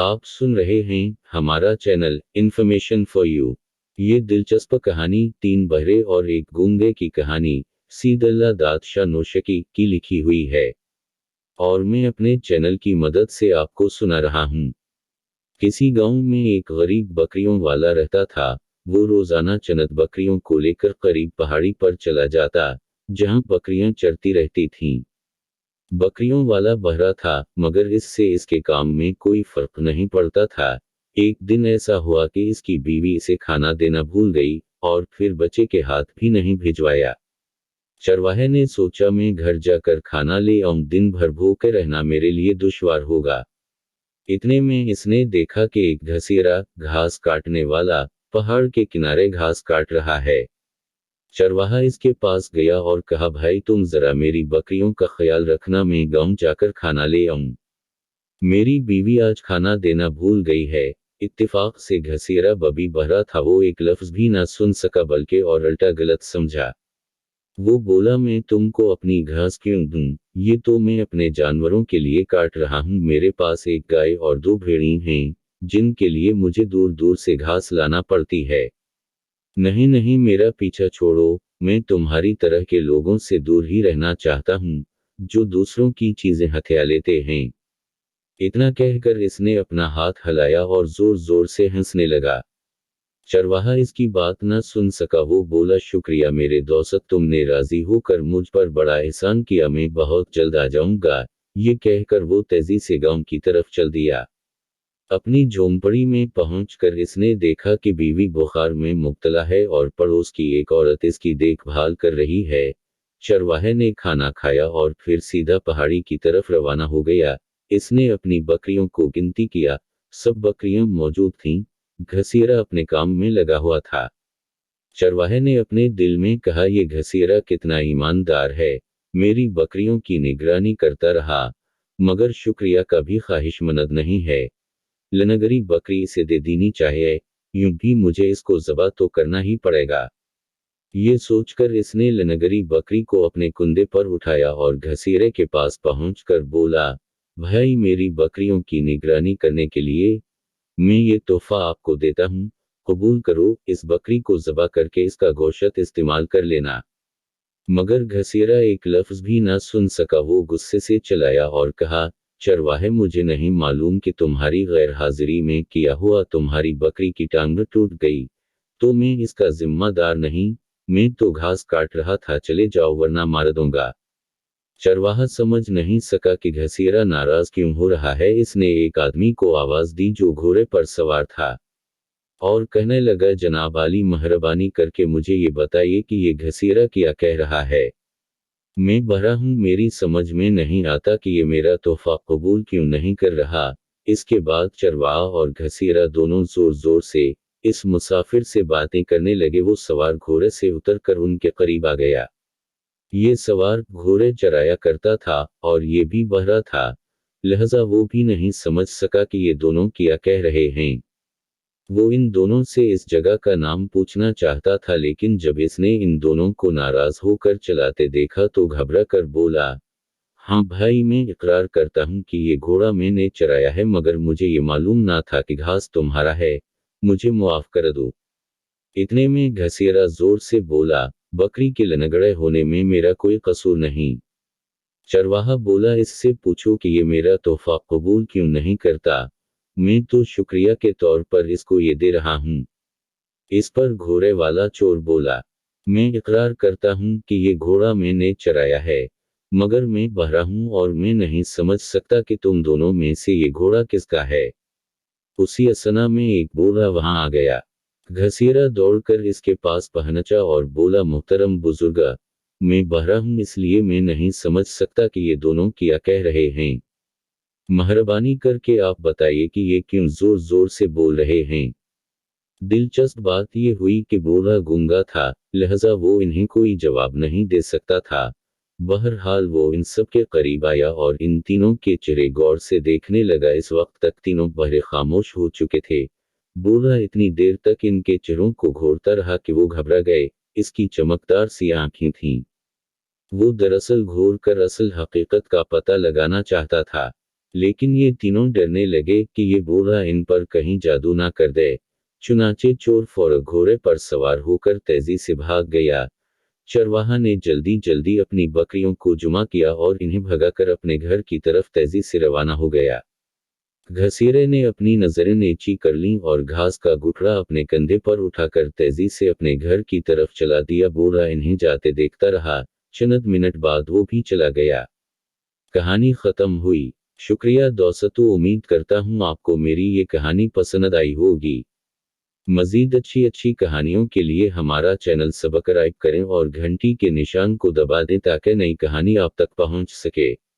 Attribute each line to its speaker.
Speaker 1: आप सुन रहे हैं हमारा चैनल इन्फॉर्मेशन फॉर यू। ये दिलचस्प कहानी 3 बहरे और एक गूंगे की कहानी सीदल्ला दादशाह नौशकी की लिखी हुई है और मैं अपने चैनल की मदद से आपको सुना रहा हूँ। किसी गांव में एक गरीब बकरियों वाला रहता था। वो रोजाना चंद बकरियों को लेकर करीब पहाड़ी पर चला जाता, जहां बकरियां चरती रहती थीं। बकरियों वाला बहरा था, मगर इससे इसके काम में कोई फर्क नहीं पड़ता था। एक दिन ऐसा हुआ कि इसकी बीवी इसे खाना देना भूल गई और फिर बच्चे के हाथ भी नहीं भिजवाया। चरवाहे ने सोचा मैं घर जाकर खाना ले आऊं, दिन भर भूखे रहना मेरे लिए दुश्वार होगा। इतने में इसने देखा कि एक घसीरा घास काटने वाला पहाड़ के किनारे घास काट रहा है। चरवाहा इसके पास गया और कहा, भाई तुम जरा मेरी बकरियों का ख्याल रखना, मैं गांव जाकर खाना ले आऊं। मेरी बीवी आज खाना देना भूल गई है। इत्तेफाक से घसीरा बबी बहरा था, वो एक लफ्ज भी ना सुन सका बल्कि और उल्टा गलत समझा। वो बोला, मैं तुमको अपनी घास क्यों दूं, ये तो मैं अपने जानवरों के लिए काट रहा हूं। मेरे पास एक गाय और 2 भेड़ी हैं, जिनके लिए मुझे दूर दूर से घास लाना पड़ती है। नहीं नहीं, मेरा पीछा छोड़ो, मैं तुम्हारी तरह के लोगों से दूर ही रहना चाहता हूँ, जो दूसरों की चीजें हथिया लेते हैं। इतना कहकर इसने अपना हाथ हिलाया और जोर जोर से हंसने लगा। चरवाहा इसकी बात न सुन सका। वो बोला, शुक्रिया मेरे दोस्त, तुमने राजी होकर मुझ पर बड़ा एहसान किया, मैं बहुत जल्द आ जाऊंगा। ये कहकर वो तेजी से गांव की तरफ चल दिया। अपनी झोंपड़ी में पहुंचकर इसने देखा कि बीवी बुखार में मुब्तला है और पड़ोस की एक औरत इसकी देखभाल कर रही है। चरवाहे ने खाना खाया और फिर सीधा पहाड़ी की तरफ रवाना हो गया। इसने अपनी बकरियों को गिनती किया, सब बकरियां मौजूद थीं। घसीरा अपने काम में लगा हुआ था। चरवाहे ने अपने दिल में कहा, ये घसीरा कितना ईमानदार है, मेरी बकरियों की निगरानी करता रहा, मगर शुक्रिया का भी ख्वाहिशमंद नहीं है। लनगरी बकरी इसे दे देनी चाहिए, यूं भी मुझे इसको ज़बह तो करना ही पड़ेगा। ये सोचकर इसने लनगरी बकरी को अपने कुंधे पर उठाया और घसीरे के पास पहुंचकर बोला, भाई मेरी बकरियों की निगरानी करने के लिए मैं ये तोहफा आपको देता हूँ, कबूल करो, इस बकरी को ज़बह करके इसका गोश्त इस्तेमाल कर लेना। मगर घसीरा एक लफ्ज भी ना सुन सका। वो गुस्से से चलाया और कहा, चरवाहे मुझे नहीं मालूम कि तुम्हारी गैर हाजिरी में किया हुआ तुम्हारी बकरी की टांग टूट गई, तो मैं इसका जिम्मेदार नहीं, मैं तो घास काट रहा था, चले जाओ वरना मार दूंगा। चरवाहा समझ नहीं सका कि घसीरा नाराज क्यों हो रहा है। इसने एक आदमी को आवाज दी जो घोड़े पर सवार था और कहने लगा, जनाब आली मेहरबानी करके मुझे ये बताइए कि ये घसीरा क्या कह रहा है। मैं बहरा हूं, मेरी समझ में नहीं आता कि ये मेरा तोहफा कबूल क्यों नहीं कर रहा। इसके बाद चरवाहा और घसीरा दोनों जोर जोर से इस मुसाफिर से बातें करने लगे। वो सवार घोड़े से उतरकर उनके करीब आ गया। ये सवार घोड़े चराया करता था और ये भी बहरा था, लिहाजा वो भी नहीं समझ सका कि ये दोनों क्या कह रहे हैं। वो इन दोनों से इस जगह का नाम पूछना चाहता था, लेकिन जब इसने इन दोनों को नाराज होकर चलाते देखा तो घबरा कर बोला, हाँ भाई, मैं इकरार करता हूँ कि ये घोड़ा मैंने चराया है, मगर मुझे ये मालूम ना था कि घास तुम्हारा है, मुझे मुआफ कर दो। इतने में घसीरा जोर से बोला, बकरी के लनगड़े होने में मेरा कोई कसूर नहीं। चरवाहा बोला, इससे पूछो कि ये मेरा तोहफा कबूल क्यों नहीं करता, मैं तो शुक्रिया के तौर पर इसको ये दे रहा हूँ। इस पर घोड़े वाला चोर बोला, मैं इकरार करता हूँ कि ये घोड़ा मैंने चराया है, मगर मैं बहरा हूँ और मैं नहीं समझ सकता कि तुम दोनों में से ये घोड़ा किसका है। उसी असना में एक बूढ़ा वहां आ गया। घसीरा दौड़कर इसके पास पहुंचा और बोला, मोहतरम बुजुर्ग, मैं बहरा हूँ, इसलिए मैं नहीं समझ सकता कि ये दोनों क्या कह रहे हैं। मेहरबानी करके आप बताइए कि ये क्यों जोर जोर से बोल रहे हैं। दिलचस्प बात यह हुई कि बूढ़ा गूंगा था, लिहाजा वो इन्हें कोई जवाब नहीं दे सकता था। बहरहाल वो इन सब के करीब आया और इन तीनों के चेहरे गौर से देखने लगा। इस वक्त तक तीनों बहरे खामोश हो चुके थे। बूढ़ा इतनी देर तक इनके चेहरों को घूरता रहा कि वो घबरा गए। इसकी चमकदार सी आंखें थीं। वो दरअसल घूर कर असल हकीकत का पता लगाना चाहता था। लेकिन ये तीनों डरने लगे कि ये बूढ़ा इन पर कहीं जादू ना कर दे। चुनाचे चोर फौर घोड़े पर सवार होकर तेजी से भाग गया। चरवाहा ने जल्दी जल्दी अपनी बकरियों को जुमा किया और इन्हें भगाकर अपने घर की तरफ तेजी से रवाना हो गया। घसीरे ने अपनी नजरें नीची कर लीं और घास का गुठड़ा अपने कंधे पर उठाकर तेजी से अपने घर की तरफ चला दिया। बूढ़ा इन्हें जाते देखता रहा। चंद मिनट बाद वो भी चला गया। कहानी खत्म हुई। शुक्रिया दोस्तों, उम्मीद करता हूँ आपको मेरी ये कहानी पसंद आई होगी। मजीद अच्छी अच्छी कहानियों के लिए हमारा चैनल सब्सक्राइब करें और घंटी के निशान को दबा दें ताकि नई कहानी आप तक पहुंच सके।